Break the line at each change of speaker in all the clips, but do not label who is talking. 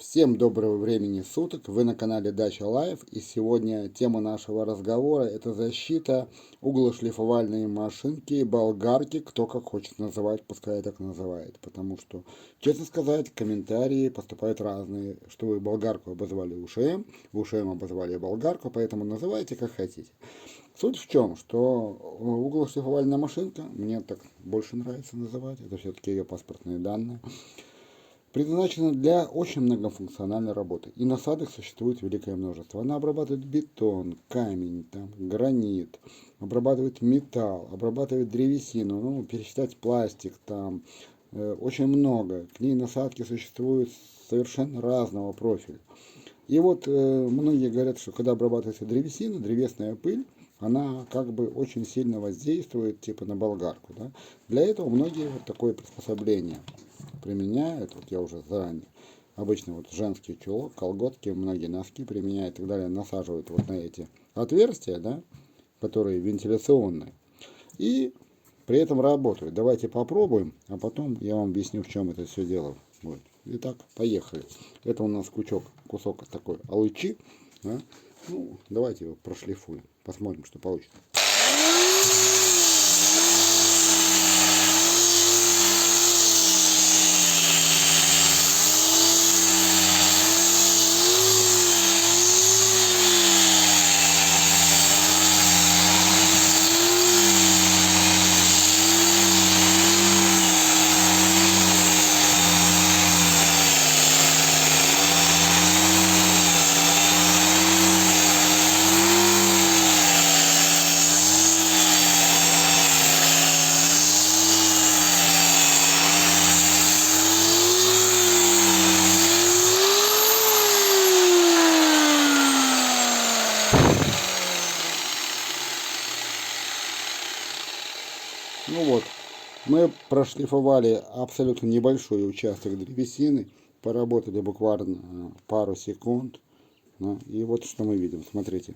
Всем доброго времени суток, вы на канале Дача Лайф, и сегодня тема нашего разговора это защита углошлифовальной машинки, болгарки, кто как хочет называть, пускай так называет, потому что, честно сказать, комментарии поступают разные, что вы болгарку обозвали УШМ, УШМ обозвали болгарку, поэтому называйте как хотите. Суть в чем, что углошлифовальная машинка, мне так больше нравится называть, это все-таки ее паспортные данные, предназначена для очень многофункциональной работы. И насадок существует великое множество. Она обрабатывает бетон, камень, там, гранит, обрабатывает металл, обрабатывает древесину, ну, пересчитать пластик, там, очень много. К ней насадки существуют совершенно разного профиля. И вот многие говорят, что когда обрабатывается древесина, древесная пыль, она как бы очень сильно воздействует типа на болгарку. Да? Для этого многие вот такое приспособление применяют, вот я уже заранее, обычно вот женский чулок, колготки, многие носки применяют и так далее, насаживают вот на эти отверстия, да, которые вентиляционные, и при этом работают. Давайте попробуем, а потом я вам объясню, в чем это все дело будет. Итак, поехали. Это у нас кусок такой алычи, да? Ну, давайте его прошлифуем, посмотрим, что получится. Ну вот, мы прошлифовали абсолютно небольшой участок древесины, поработали буквально пару секунд. И вот что мы видим, смотрите,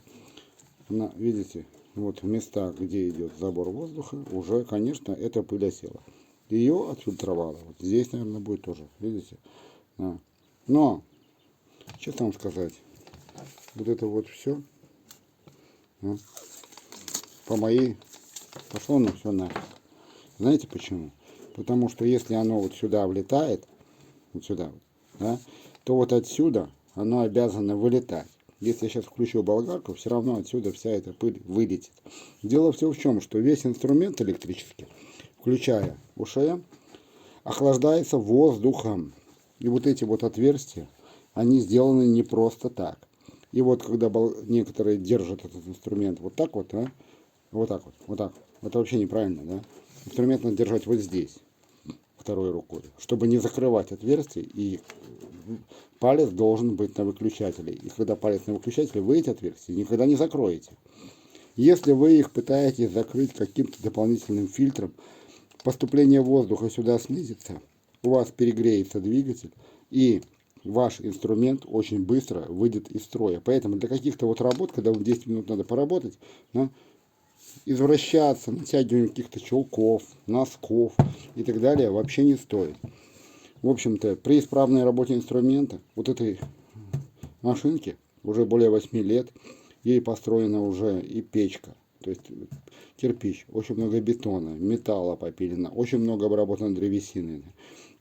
видите, вот в местах, где идет забор воздуха, уже, конечно, эта пыль осела. Ее отфильтровало. Вот здесь, наверное, будет тоже, видите. Но, что вам сказать, вот это вот все, по моей, пошло на все нафиг. Знаете почему? Потому что если оно вот сюда влетает, вот сюда, да, то вот отсюда оно обязано вылетать. Если я сейчас включу болгарку, все равно отсюда вся эта пыль вылетит. Дело все в чем, что весь инструмент электрический, включая УШМ, охлаждается воздухом. И вот эти вот отверстия, они сделаны не просто так. И вот когда некоторые держат этот инструмент вот так вот, вот так вот, вот так, это вообще неправильно, да? Инструмент надо держать вот здесь, второй рукой, чтобы не закрывать отверстие, и палец должен быть на выключателе. И когда палец на выключателе, вы эти отверстия никогда не закроете. Если вы их пытаетесь закрыть каким-то дополнительным фильтром, поступление воздуха сюда снизится, у вас перегреется двигатель, и ваш инструмент очень быстро выйдет из строя. Поэтому для каких-то вот работ, когда вам 10 минут надо поработать, извращаться, натягивание каких-то чулков, носков и так далее вообще не стоит. В общем-то, при исправной работе инструмента, вот этой машинки, уже более 8 лет, ей построена уже и печка, то есть кирпич, очень много бетона, металла попилено, очень много обработано древесины.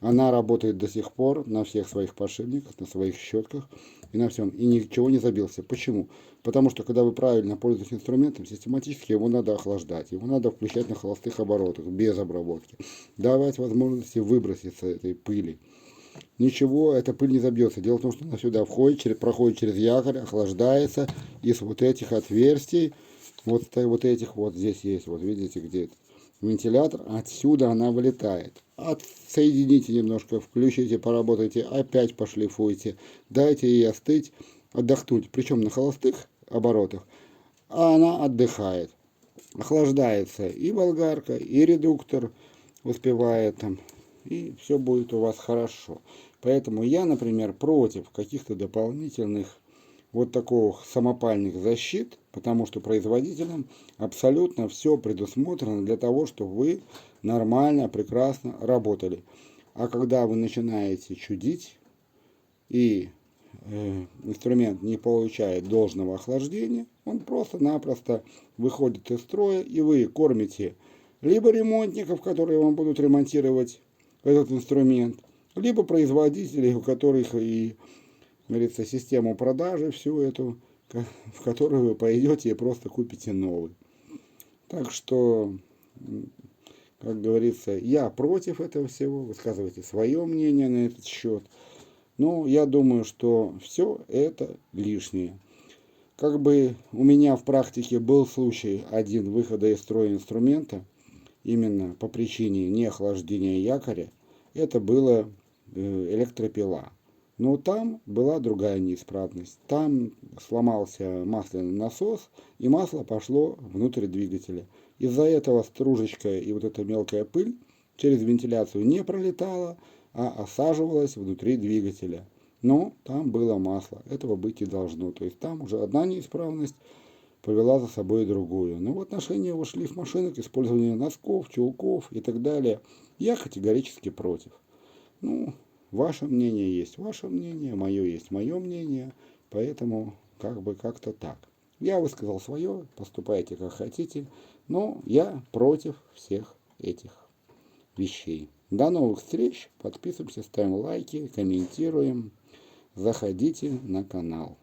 Она работает до сих пор на всех своих подшипниках, на своих щетках и на всем. И ничего не забился. Почему? Потому что, когда вы правильно пользуетесь инструментом, систематически его надо охлаждать. Его надо включать на холостых оборотах, без обработки. Давать возможности выброситься этой пыли. Ничего, эта пыль не забьется. Дело в том, что она сюда входит, проходит через якорь, охлаждается. Из вот этих отверстий, вот этих вот здесь есть, вот видите, где это вентилятор, отсюда она вылетает. Отсоедините немножко, включите, поработайте, опять пошлифуйте, дайте ей остыть, отдохнуть, причем на холостых оборотах, а она отдыхает. Охлаждается и болгарка, и редуктор успевает там, и все будет у вас хорошо. Поэтому я, например, против каких-то дополнительных вот таких самопальных защит, потому что производителям абсолютно все предусмотрено для того, чтобы вы нормально, прекрасно работали. А когда вы начинаете чудить и инструмент не получает должного охлаждения, он просто-напросто выходит из строя, и вы кормите либо ремонтников, которые вам будут ремонтировать этот инструмент, либо производителей, у которых и, говорится, систему продажи всю эту, в которую вы пойдете и просто купите новый. Так что, как говорится, я против этого всего, высказывайте свое мнение на этот счет. Но я думаю, что все это лишнее. Как бы у меня в практике был случай один выхода из строя инструмента, именно по причине неохлаждения якоря, это была электропила. Но там была другая неисправность. Там сломался масляный насос, и масло пошло внутрь двигателя. Из-за этого стружечка и вот эта мелкая пыль через вентиляцию не пролетала, а осаживалась внутри двигателя. Но там было масло. Этого быть и должно. То есть там уже одна неисправность повела за собой другую. Но в отношении шлифмашинок, использования носков, чулков и так далее, я категорически против. Ну, ваше мнение есть ваше мнение, мое есть мое мнение, поэтому как бы как-то так. Я высказал свое, поступайте как хотите, но я против всех этих вещей. До новых встреч, подписываемся, ставим лайки, комментируем, заходите на канал.